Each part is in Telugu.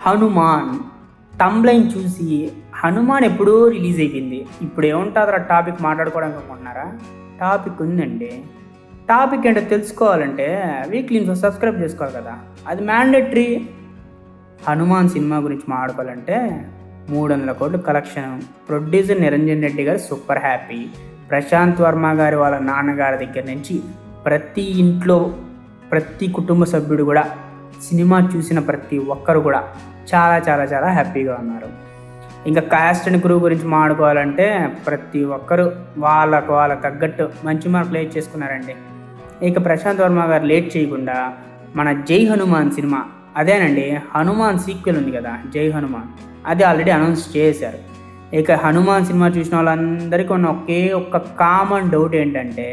హనుమాన్ తమ్లైన్ చూసి హనుమాన్ ఎప్పుడూ రిలీజ్ అయిపోయింది. ఇప్పుడు ఏముంటుందిరా టాపిక్ మాట్లాడుకోవడానికి అనుకుంటున్నారా? టాపిక్ ఉందండి. టాపిక్ ఏంటో తెలుసుకోవాలంటే వీక్లీ ఇన్ఫో సబ్స్క్రైబ్ చేసుకోవాలి కదా, అది మ్యాండేటరీ. హనుమాన్ సినిమా గురించి మాట్లాడుకోవాలంటే 300 కోట్లు కలెక్షన్, ప్రొడ్యూసర్ నిరంజన్ రెడ్డి గారు సూపర్ హ్యాపీ, ప్రశాంత్ వర్మ గారి వాళ్ళ నాన్నగారి దగ్గర నుంచి ప్రతి ఇంట్లో ప్రతి కుటుంబ సభ్యుడు కూడా సినిమా చూసిన ప్రతి ఒక్కరు కూడా చాలా చాలా చాలా హ్యాపీగా ఉన్నారు. ఇంకా కాస్ట్ అండ్ క్రూ గురించి మాట్లాడుకోవాలంటే ప్రతి ఒక్కరు వాళ్ళకు తగ్గట్టు మంచి మార్కులు లేట్ చేసుకున్నారండి. ఇక ప్రశాంత్ వర్మ గారు లేట్ చేయకుండా మన జై హనుమాన్ సినిమా, అదేనండి హనుమాన్ సీక్వెల్ ఉంది కదా జై హనుమాన్, అది ఆల్రెడీ అనౌన్స్ చేశారు. ఇక హనుమాన్ సినిమా చూసిన వాళ్ళందరికీ ఉన్న ఒకే ఒక్క కామన్ డౌట్ ఏంటంటే,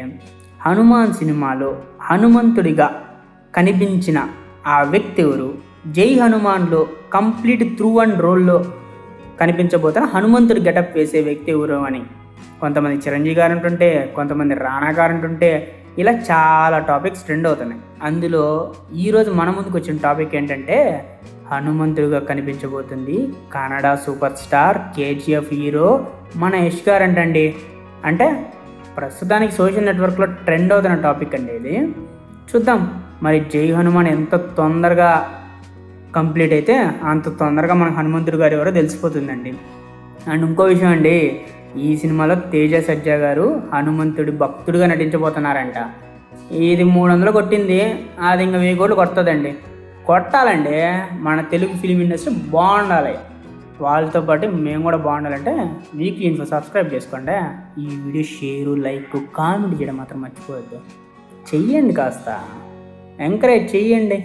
హనుమాన్ సినిమాలో హనుమంతుడిగా కనిపించిన ఆ వ్యక్తి ఎవరు, జై హనుమాన్లో కంప్లీట్ త్రూ అండ్ రోల్లో కనిపించబోతున్న హనుమంతుడి గెటప్ వేసే వ్యక్తి ఎవరు అని కొంతమంది చిరంజీవి గారు అంటుంటే, కొంతమంది రానా గారు అంటుంటే, ఇలా చాలా టాపిక్స్ ట్రెండ్ అవుతున్నాయి. అందులో ఈరోజు మన ముందుకు వచ్చిన టాపిక్ ఏంటంటే, హనుమంతుడిగా కనిపించబోతుంది Kannada super star KGF hero మన యష్ గారు అంటండి. అంటే ప్రస్తుతానికి సోషల్ నెట్వర్క్లో ట్రెండ్ అవుతున్న టాపిక్ అండి ఇది. చూద్దాం మరి జై హనుమాన్ ఎంత తొందరగా కంప్లీట్ అయితే అంత తొందరగా మనకు హనుమంతుడి గారు ఎవరో తెలిసిపోతుందండి. అండ్ ఇంకో విషయం అండి, ఈ సినిమాలో తేజ సజ్జా గారు హనుమంతుడి భక్తుడిగా నటించబోతున్నారంట. ఇది 300 కొట్టింది, అది ఇంకా 1000 కోట్లు కొడుతుందండి. కొట్టాలండి, మన తెలుగు ఫిలిం ఇండస్ట్రీ బాగుండాలి, వాళ్ళతో పాటు మేము కూడా బాగుండాలంటే వీక్లీ ఇన్ఫో సబ్స్క్రైబ్ చేసుకోండి. ఈ వీడియో షేరు, లైక్, కామెంట్ చేయడం మాత్రం మర్చిపోవద్దు. చెయ్యండి, కాస్త ఎంకరేజ్ చెయ్యండి.